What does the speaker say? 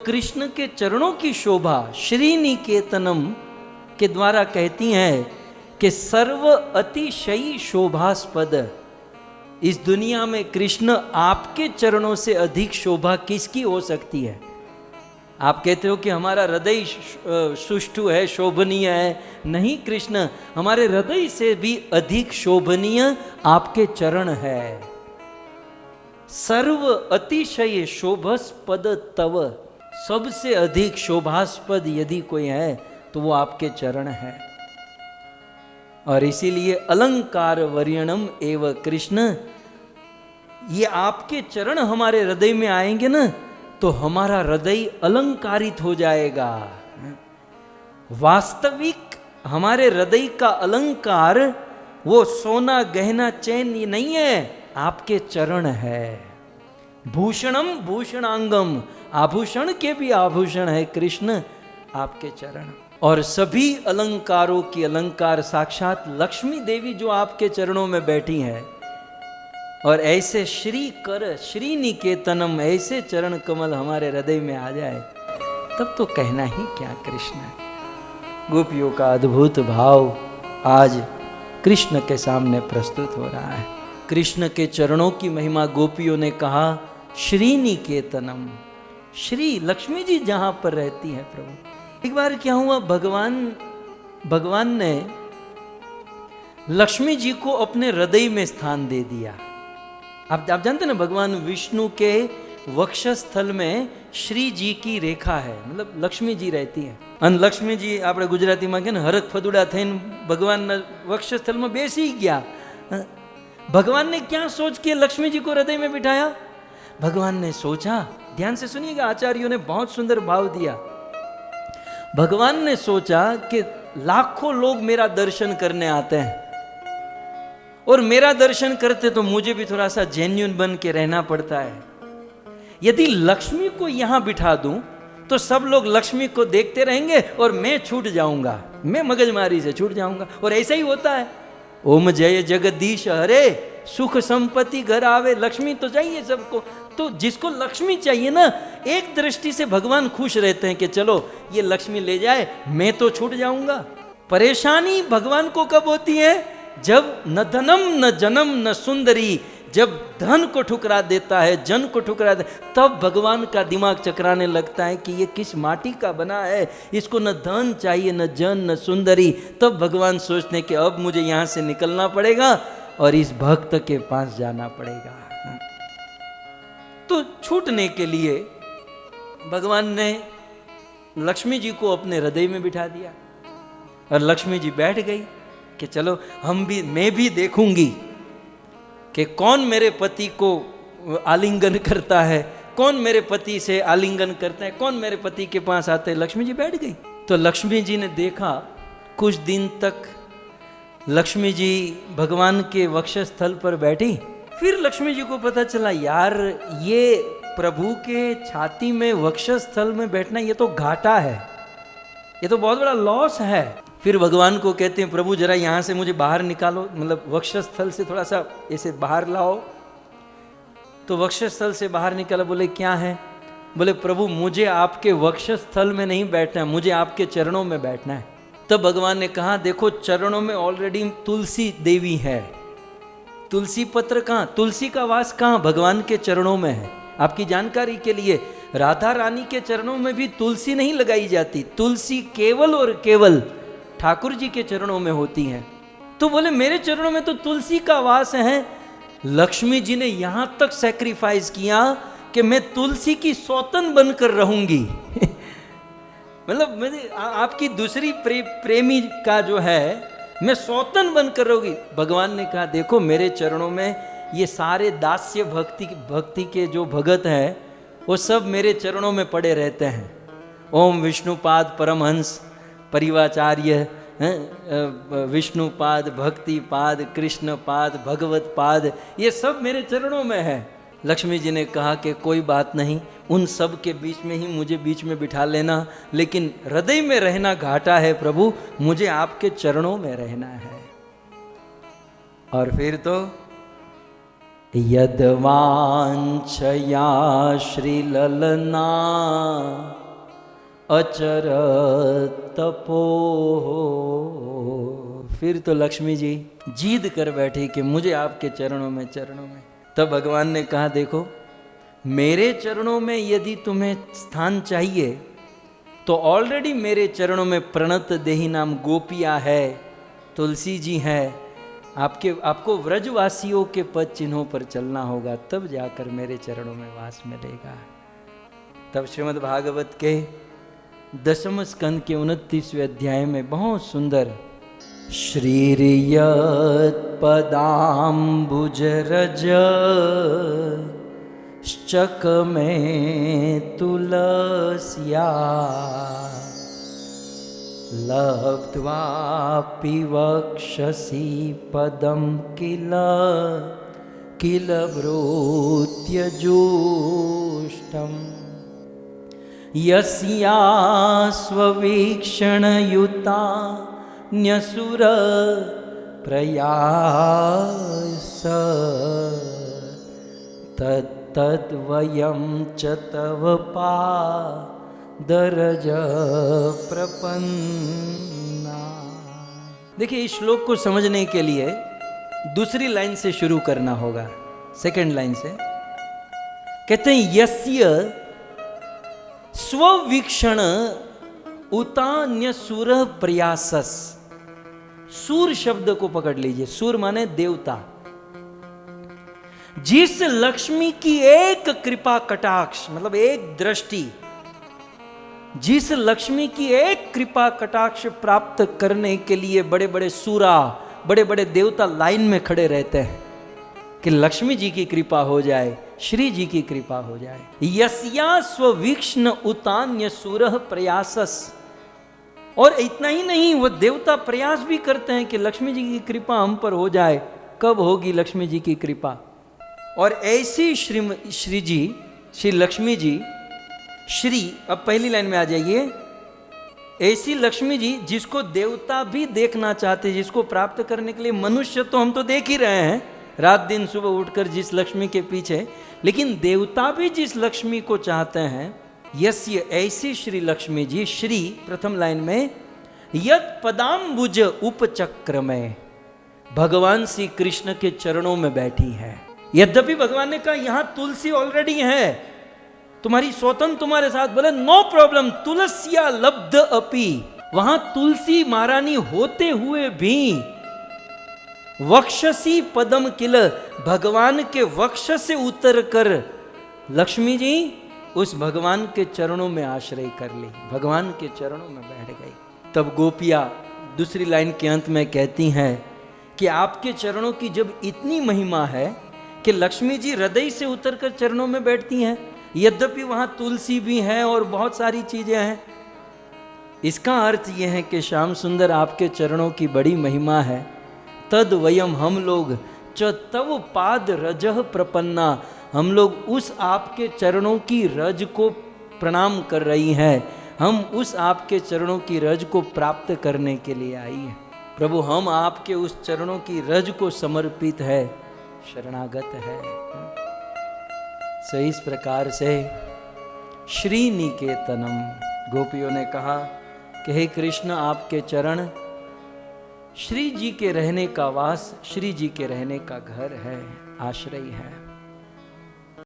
कृष्ण के चरणों की शोभा श्री निकेतनम के द्वारा कहती हैं कि सर्व अतिशयी शोभास्पद। इस दुनिया में कृष्ण आपके चरणों से अधिक शोभा किसकी हो सकती है? आप कहते हो कि हमारा हृदय सुष्ठु है, शोभनीय है। नहीं, कृष्ण हमारे हृदय से भी अधिक शोभनीय आपके चरण है। सर्व अतिशय शोभस्पद तव, सबसे अधिक शोभास्पद यदि कोई है तो वो आपके चरण है। और इसीलिए अलंकार वर्यणम एव कृष्ण, ये आपके चरण हमारे हृदय में आएंगे ना तो हमारा हृदय अलंकारित हो जाएगा। वास्तविक हमारे हृदय का अलंकार वो सोना गहना चैन नहीं है, आपके चरण है। भूषणम भूषणांगम, आभूषण के भी आभूषण है कृष्ण आपके चरण। और सभी अलंकारों की अलंकार साक्षात लक्ष्मी देवी जो आपके चरणों में बैठी हैं। और ऐसे श्री कर श्री निकेतनम, ऐसे चरण कमल हमारे हृदय में आ जाए तब तो कहना ही क्या कृष्ण। गोपियों का अद्भुत भाव आज कृष्ण के सामने प्रस्तुत हो रहा है। कृष्ण के चरणों की महिमा गोपियों ने कहा श्री निकेतनम, श्री लक्ष्मी जी जहां पर रहती है प्रभु। एक बार क्या हुआ, भगवान ने लक्ष्मी जी को अपने हृदय में स्थान दे दिया। आप जानते ना, भगवान विष्णु के वक्षस्थल में श्री जी की रेखा है, मतलब लक्ष्मी जी रहती है। अन लक्ष्मी जी આપણે ગુજરાતીમાં કે ને હરખ ફદુડા થઈને ભગવાનના વક્ષસ્થલમાં બેસી ગયા। भगवान ने क्या सोच के लक्ष्मी जी को हृदय में बिठाया? भगवान ने सोचा, ध्यान से सुनिएगा, आचार्यों ने बहुत सुंदर भाव दिया। भगवान ने सोचा कि लाखों लोग मेरा दर्शन करने आते हैं और मेरा दर्शन करते तो मुझे भी थोड़ा सा जेन्युइन बन के रहना पड़ता है। यदि लक्ष्मी को यहां बिठा दूं तो सब लोग लक्ष्मी को देखते रहेंगे और मैं छूट जाऊंगा, मैं मगजमारी से छूट जाऊंगा। और ऐसा ही होता है। ओम जय जगदीश हरे, सुख संपत्ति घर आवे। लक्ष्मी तो चाहिए सबको, तो जिसको लक्ष्मी चाहिए ना, एक दृष्टि से भगवान खुश रहते हैं कि चलो ये लक्ष्मी ले जाए, मैं तो छूट जाऊंगा। परेशानी भगवान को कब होती है? जब न धनम न जनम न सुंदरी, जब धन को ठुकरा देता है, जन को ठुकरा दे, तब भगवान का दिमाग चकराने लगता है कि ये किस माटी का बना है, इसको न धन चाहिए न जन न सुंदरी। तब भगवान सोचते हैं कि अब मुझे यहाँ से निकलना पड़ेगा और इस भक्त के पास जाना पड़ेगा। तो छूटने के लिए भगवान ने लक्ष्मी जी को अपने हृदय में बिठा दिया और लक्ष्मी जी बैठ गई कि चलो मैं भी देखूंगी कि कौन मेरे पति को आलिंगन करता है, कौन मेरे पति से आलिंगन करता है, कौन मेरे पति के पास आते हैं। लक्ष्मी जी बैठ गई। तो लक्ष्मी जी ने देखा, कुछ दिन तक लक्ष्मी जी भगवान के वक्षस्थल पर बैठी। फिर लक्ष्मी जी को पता चला, यार ये प्रभु के छाती में वक्षस्थल में बैठना ये तो घाटा है, ये तो बहुत बड़ा लॉस है। फिर भगवान को कहते हैं, प्रभु जरा यहाँ से मुझे बाहर निकालो, मतलब वक्षस्थल से थोड़ा सा ऐसे बाहर लाओ। तो वक्षस्थल से बाहर निकाला। बोले क्या है? बोले प्रभु मुझे आपके वक्षस्थल में नहीं बैठना है, मुझे आपके चरणों में बैठना है। तब भगवान ने कहा, देखो चरणों में ऑलरेडी तुलसी देवी है, तुलसी पत्र कहाँ, तुलसी का वास कहाँ? भगवान के चरणों में है। आपकी जानकारी के लिए, राधा रानी के चरणों में भी तुलसी नहीं लगाई जाती, तुलसी केवल और केवल ठाकुर जी के चरणों में होती हैं। तो बोले मेरे चरणों में तो तुलसी का वास है। लक्ष्मी जी ने यहां तक सैक्रिफाइस किया कि मैं तुलसी की सौतन बनकर रहूंगी। मतलब आपकी दूसरी प्रेमी का जो है, मैं सौतन बनकर रहूंगी। भगवान ने कहा, देखो मेरे चरणों में ये सारे दास्य भक्ति के जो भगत हैं वो सब मेरे चरणों में पड़े रहते हैं। ओम विष्णुपाद परमहंस परिवाचार्य, विष्णुपाद, भक्तिपाद, कृष्णपाद, भगवत पाद, ये सब मेरे चरणों में है। लक्ष्मी जी ने कहा कि कोई बात नहीं, उन सब के बीच में ही मुझे बीच में बिठा लेना, लेकिन हृदय में रहना घाटा है प्रभु, मुझे आपके चरणों में रहना है। और फिर तो यद्वांछया श्रीललना अचरत तपो। फिर तो लक्ष्मी जी जिद कर बैठी कि मुझे आपके चरणों में तब भगवान ने कहा, देखो मेरे चरणों में यदि तुम्हें स्थान चाहिए तो ऑलरेडी मेरे चरणों में प्रणत देही नाम गोपिया है, तुलसी जी है। आपको व्रजवासियों के पद चिन्हों पर चलना होगा, तब जाकर मेरे चरणों में वास मिलेगा। तब श्रीमद् भागवत के 10वें स्कंद के 29वें अध्याय में बहुत सुंदर श्रीर्यत् पदाम्बुजरज श्चक में तुलस्या लब्ध्वापि वक्षसि पदं किल भ्रूत्यजूष्टम् यस्या स्ववीक्षणयुता न्यसुर प्रयास तद्वयं च तव पादरज प्रपन्ना। देखिए, इस श्लोक को समझने के लिए दूसरी लाइन से शुरू करना होगा। सेकंड लाइन से कहते हैं यस्य स्ववीक्षण उतान्य सुर प्रयासस। सूर शब्द को पकड़ लीजिए। सूर माने देवता। जिस लक्ष्मी की एक कृपा कटाक्ष मतलब एक दृष्टि, जिस लक्ष्मी की एक कृपा कटाक्ष प्राप्त करने के लिए बड़े बड़े सूरा, बड़े बड़े देवता लाइन में खड़े रहते हैं कि लक्ष्मी जी की कृपा हो जाए, श्री जी की कृपा हो जाए। यस्या स्ववीक्षण उतान्य सुरह प्रयासस। और इतना ही नहीं, वो देवता प्रयास भी करते हैं कि लक्ष्मी जी की कृपा हम पर हो जाए। कब होगी लक्ष्मी जी की कृपा? और ऐसी श्री लक्ष्मी जी, श्री, अब पहली लाइन में आ जाइए। ऐसी लक्ष्मी जी जिसको देवता भी देखना चाहते, जिसको प्राप्त करने के लिए मनुष्य तो हम तो देख ही रहे हैं रात दिन सुबह उठकर जिस लक्ष्मी के पीछे, लेकिन देवता भी जिस लक्ष्मी को चाहते हैं, यस्य ऐसी श्री लक्ष्मी जी, श्री प्रथम लाइन में यत् पदाम्बुज उपचक्र में, भगवान श्री कृष्ण के चरणों में बैठी है। यद्यपि भगवान ने कहा यहां तुलसी ऑलरेडी है, तुम्हारी स्वतंत्र तुम्हारे साथ, बोले नो प्रॉब्लम, तुलसिया लब्ध अपि। वहां तुलसी महारानी होते हुए भी वक्षसी पदम किल, भगवान के वक्ष से उतर कर लक्ष्मी जी उस भगवान के चरणों में आश्रय कर ली, भगवान के चरणों में बैठ गई। तब गोपियां दूसरी लाइन के अंत में कहती हैं कि आपके चरणों की जब इतनी महिमा है कि लक्ष्मी जी हृदय से उतरकर चरणों में बैठती हैं, यद्यपि वहां तुलसी भी है और बहुत सारी चीजें हैं। इसका अर्थ यह है कि श्याम सुंदर आपके चरणों की बड़ी महिमा है। तद वयम, हम लोग, च तव पाद रजह प्रपन्ना, हम लोग उस आपके चरणों की रज को प्रणाम कर रही हैं। हम उस आपके चरणों की रज को प्राप्त करने के लिए आई हैं। प्रभु, हम आपके उस चरणों की रज को समर्पित है, शरणागत है। सो इस प्रकार से श्री निकेतनम, गोपियों ने कहा कि हे कृष्ण, आपके चरण श्री जी के रहने का वास, श्री जी के रहने का घर है, आश्रय है।